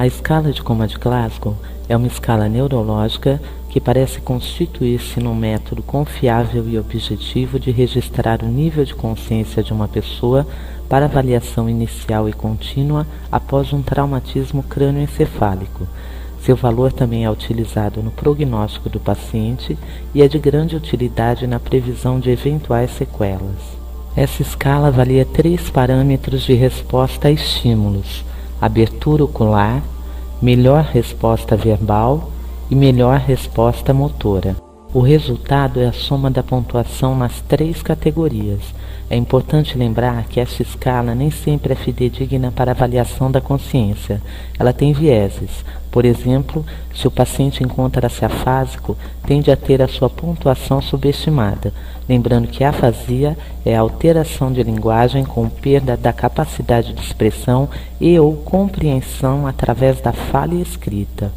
A escala de coma de Glasgow é uma escala neurológica que parece constituir-se num método confiável e objetivo de registrar o nível de consciência de uma pessoa para avaliação inicial e contínua após um traumatismo crânioencefálico. Seu valor também é utilizado no prognóstico do paciente e é de grande utilidade na previsão de eventuais sequelas. Essa escala avalia 3 parâmetros de resposta a estímulos: abertura ocular, melhor resposta verbal e melhor resposta motora. O resultado é a soma da pontuação nas 3 categorias. É importante lembrar que esta escala nem sempre é fidedigna para avaliação da consciência. Ela tem vieses. Por exemplo, se o paciente encontra-se afásico, tende a ter a sua pontuação subestimada. Lembrando que a afasia é a alteração de linguagem com perda da capacidade de expressão e ou compreensão através da fala e escrita.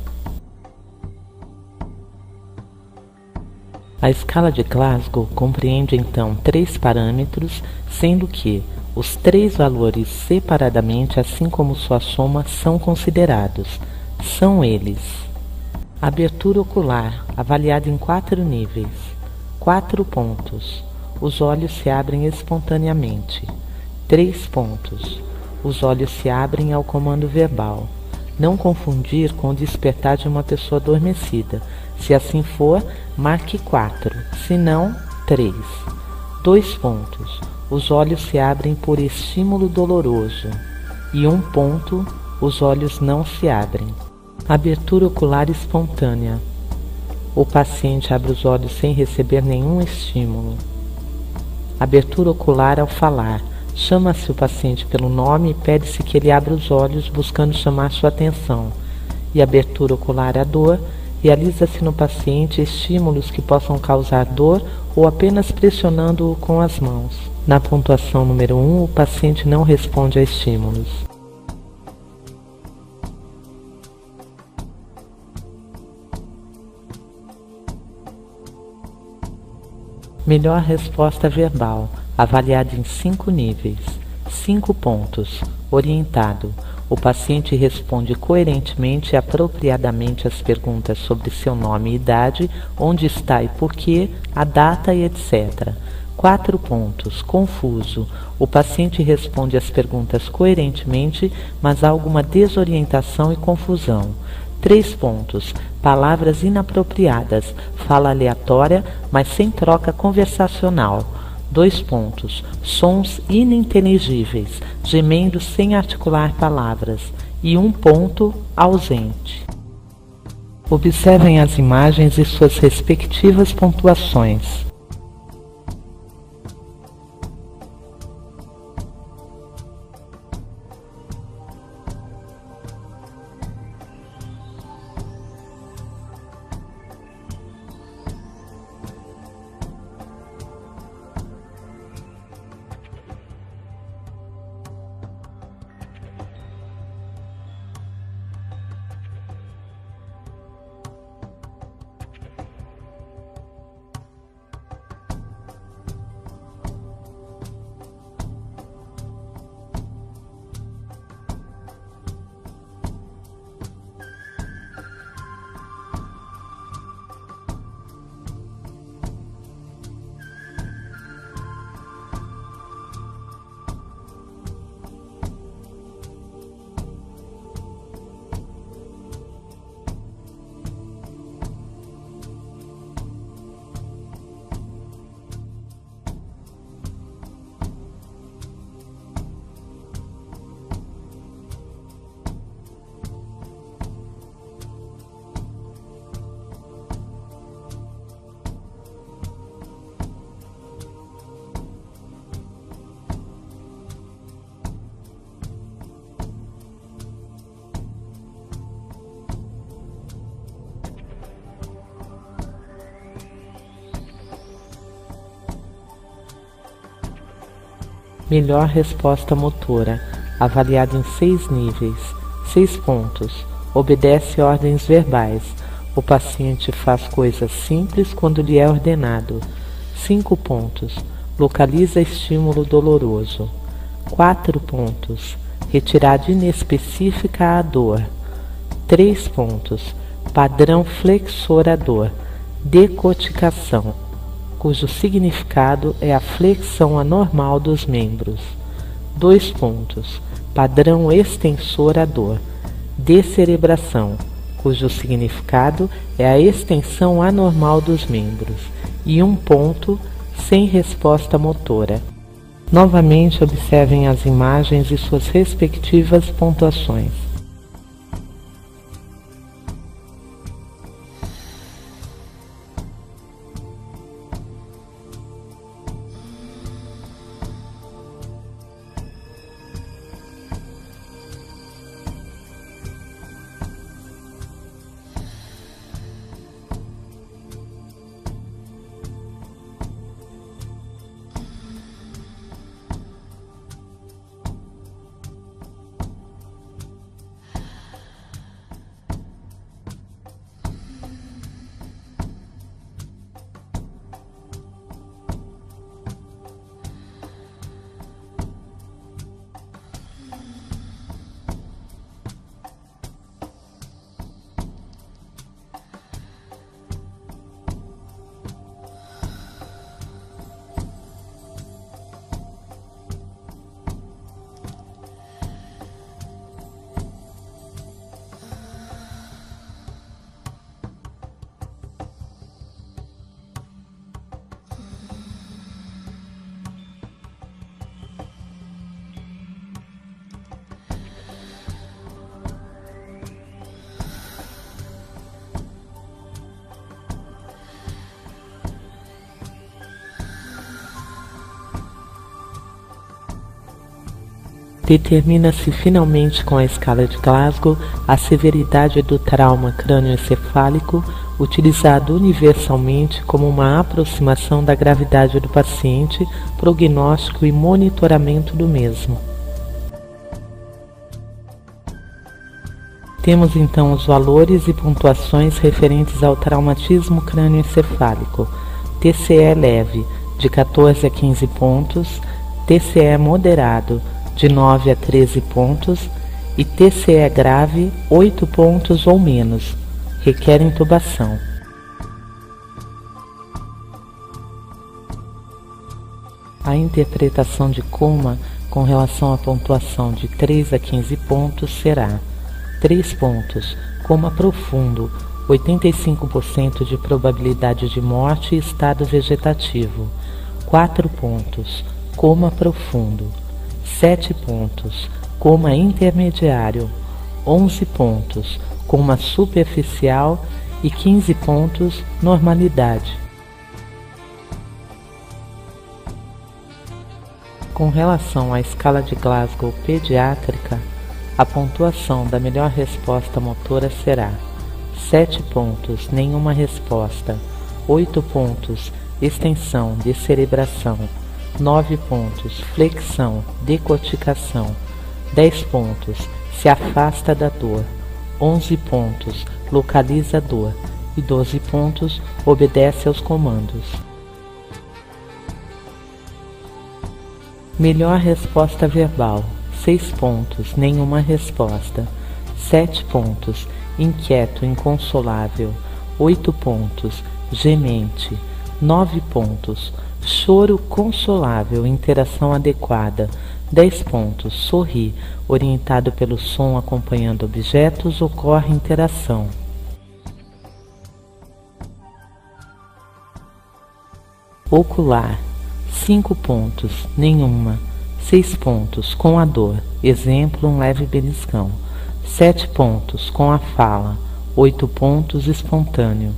A escala de Glasgow compreende então 3 parâmetros, sendo que os 3 valores separadamente, assim como sua soma, são considerados. São eles: abertura ocular, avaliada em 4 níveis, 4 pontos. Os olhos se abrem espontaneamente. 3 pontos. Os olhos se abrem ao comando verbal. Não confundir com o despertar de uma pessoa adormecida. Se assim for, marque 4, se não, 3. 2 pontos. Os olhos se abrem por estímulo doloroso. E 1 ponto, os olhos não se abrem. Abertura ocular espontânea. O paciente abre os olhos sem receber nenhum estímulo. Abertura ocular ao falar. Chama-se o paciente pelo nome e pede-se que ele abra os olhos buscando chamar sua atenção. E abertura ocular à dor. Realiza-se no paciente estímulos que possam causar dor ou apenas pressionando-o com as mãos. Na pontuação número 1, o paciente não responde a estímulos. Melhor resposta verbal, avaliada em 5 níveis. 5 pontos. Orientado. O paciente responde coerentemente e apropriadamente às perguntas sobre seu nome e idade, onde está e porquê, a data e etc. 4 pontos. Confuso. O paciente responde às perguntas coerentemente, mas há alguma desorientação e confusão. 3 pontos. Palavras inapropriadas. Fala aleatória, mas sem troca conversacional. 2 pontos. Sons ininteligíveis, gemendo sem articular palavras. E 1 ponto, ausente. Observem as imagens e suas respectivas pontuações. Melhor resposta motora, avaliada em 6 níveis. 6 pontos. Obedece ordens verbais. O paciente faz coisas simples quando lhe é ordenado. 5 pontos. Localiza estímulo doloroso. 4 pontos. Retirada inespecífica à dor. 3 pontos. Padrão flexorador, decorticação, cujo significado é a flexão anormal dos membros. 2 pontos. Padrão extensorador, descerebração, cujo significado é a extensão anormal dos membros. E 1 ponto, sem resposta motora. Novamente observem as imagens e suas respectivas pontuações. Determina-se finalmente com a escala de Glasgow a severidade do trauma crânioencefálico, utilizado universalmente como uma aproximação da gravidade do paciente, prognóstico e monitoramento do mesmo. Temos então os valores e pontuações referentes ao traumatismo crânioencefálico. TCE leve, de 14 a 15 pontos, TCE moderado, de 9 a 13 pontos, e TCE grave, 8 pontos ou menos. Requer intubação. A interpretação de coma com relação à pontuação de 3 a 15 pontos será: 3 pontos, coma profundo, 85% de probabilidade de morte e estado vegetativo. 4 pontos, coma profundo. 7 pontos, coma intermediário. 11 pontos, coma superficial. E 15 pontos, normalidade. Com relação à escala de Glasgow pediátrica, a pontuação da melhor resposta motora será: 7 pontos, nenhuma resposta. 8 pontos, extensão, descerebração. 9 pontos, flexão, decorticação. 10 pontos, se afasta da dor. 11 pontos, localiza a dor. E 12 pontos, obedece aos comandos. Melhor resposta verbal: 6 pontos, nenhuma resposta. 7 pontos, inquieto, inconsolável. 8 pontos, gemente. 9 pontos, choro consolável, interação adequada. 10 pontos, sorri, orientado pelo som acompanhando objetos, ocorre interação. Ocular: 5 pontos, nenhuma. 6 pontos, com a dor, exemplo, um leve beliscão. 7 pontos, com a fala. 8 pontos, espontâneo.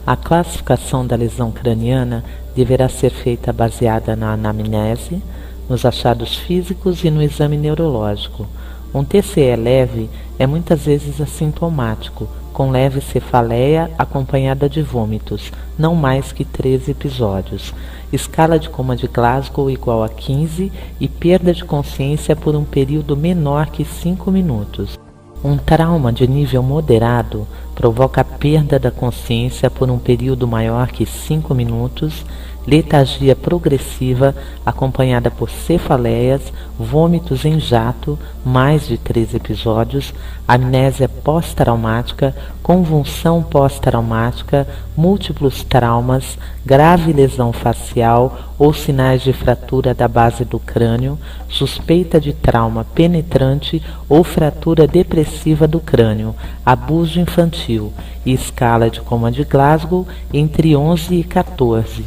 A classificação da lesão craniana deverá ser feita baseada na anamnese, nos achados físicos e no exame neurológico. Um TCE leve é muitas vezes assintomático, com leve cefaleia acompanhada de vômitos, não mais que 13 episódios. Escala de coma de Glasgow igual a 15 e perda de consciência por um período menor que 5 minutos. Um trauma de nível moderado provoca a perda da consciência por um período maior que 5 minutos, letargia progressiva acompanhada por cefaleias, vômitos em jato, mais de 3 episódios, amnésia pós-traumática, convulsão pós-traumática, múltiplos traumas, grave lesão facial ou sinais de fratura da base do crânio, suspeita de trauma penetrante ou fratura depressiva do crânio, abuso infantil e escala de coma de Glasgow entre 11 e 14.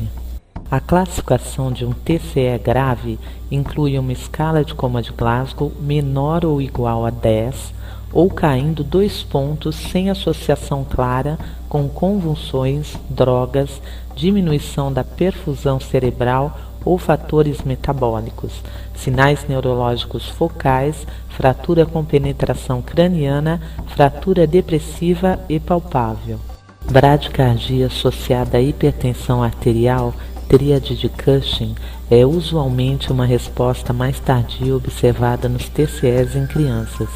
A classificação de um TCE grave inclui uma escala de coma de Glasgow menor ou igual a 10 ou caindo 2 pontos sem associação clara com convulsões, drogas, diminuição da perfusão cerebral ou fatores metabólicos, sinais neurológicos focais, fratura com penetração craniana, fratura depressiva e palpável. Bradicardia associada à hipertensão arterial, tríade de Cushing, é usualmente uma resposta mais tardia observada nos TCEs em crianças,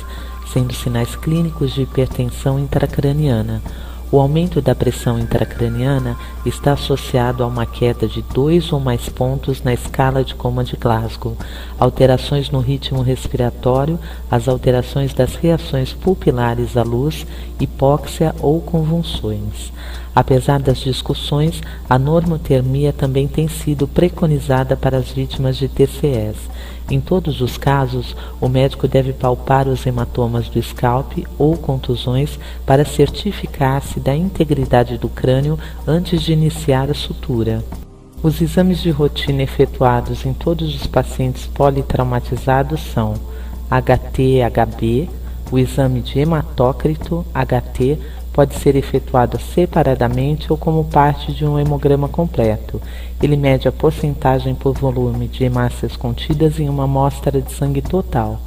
sendo sinais clínicos de hipertensão intracraniana. O aumento da pressão intracraniana está associado a uma queda de 2 ou mais pontos na escala de coma de Glasgow, alterações no ritmo respiratório, as alterações das reações pupilares à luz, hipóxia ou convulsões. Apesar das discussões, a normotermia também tem sido preconizada para as vítimas de TCEs. Em todos os casos, o médico deve palpar os hematomas do scalp ou contusões para certificar-se da integridade do crânio antes de iniciar a sutura. Os exames de rotina efetuados em todos os pacientes politraumatizados são HT-HB, o exame de hematócrito HT pode ser efetuado separadamente ou como parte de um hemograma completo. Ele mede a porcentagem por volume de hemácias contidas em uma amostra de sangue total.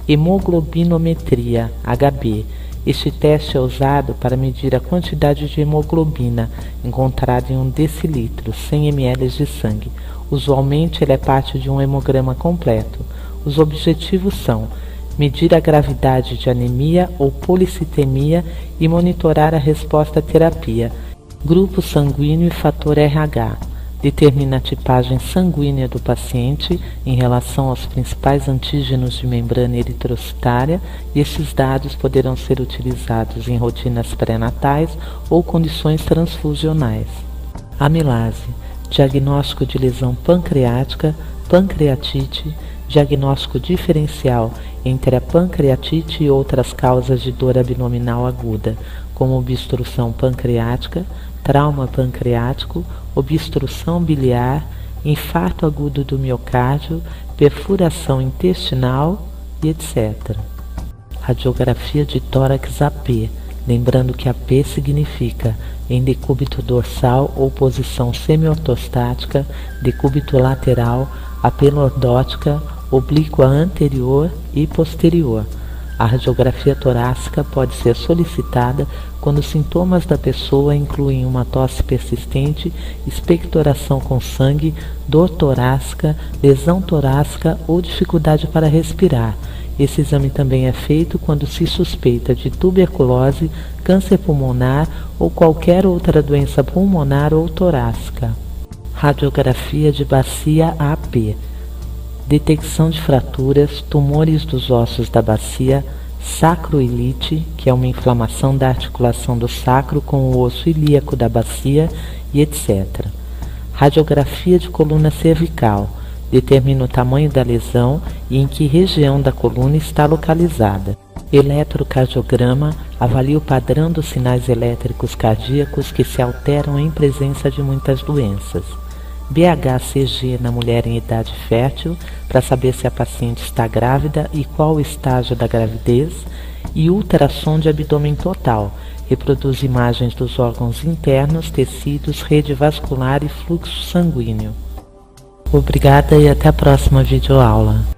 Hemoglobinometria, HB. Este teste é usado para medir a quantidade de hemoglobina encontrada em 1 decilitro, 100 ml de sangue. Usualmente, ele é parte de um hemograma completo. Os objetivos são medir a gravidade de anemia ou policitemia e monitorar a resposta à terapia. Grupo sanguíneo e fator RH. Determina a tipagem sanguínea do paciente em relação aos principais antígenos de membrana eritrocitária e esses dados poderão ser utilizados em rotinas pré-natais ou condições transfusionais. Amilase. Diagnóstico de lesão pancreática, pancreatite, diagnóstico diferencial entre a pancreatite e outras causas de dor abdominal aguda, como obstrução pancreática, trauma pancreático, obstrução biliar, infarto agudo do miocárdio, perfuração intestinal e etc. Radiografia de tórax AP, lembrando que AP significa em decúbito dorsal ou posição semiortostática, decúbito lateral, AP lordótica, oblíqua anterior e posterior. A radiografia torácica pode ser solicitada quando os sintomas da pessoa incluem uma tosse persistente, expectoração com sangue, dor torácica, lesão torácica ou dificuldade para respirar. Esse exame também é feito quando se suspeita de tuberculose, câncer pulmonar ou qualquer outra doença pulmonar ou torácica. Radiografia de bacia AP. Detecção de fraturas, tumores dos ossos da bacia, sacroilite, que é uma inflamação da articulação do sacro com o osso ilíaco da bacia e etc. Radiografia de coluna cervical. Determina o tamanho da lesão e em que região da coluna está localizada. Eletrocardiograma avalia o padrão dos sinais elétricos cardíacos que se alteram em presença de muitas doenças. BHCG na mulher em idade fértil, para saber se a paciente está grávida e qual o estágio da gravidez, e ultrassom de abdômen total, reproduz imagens dos órgãos internos, tecidos, rede vascular e fluxo sanguíneo. Obrigada e até a próxima videoaula.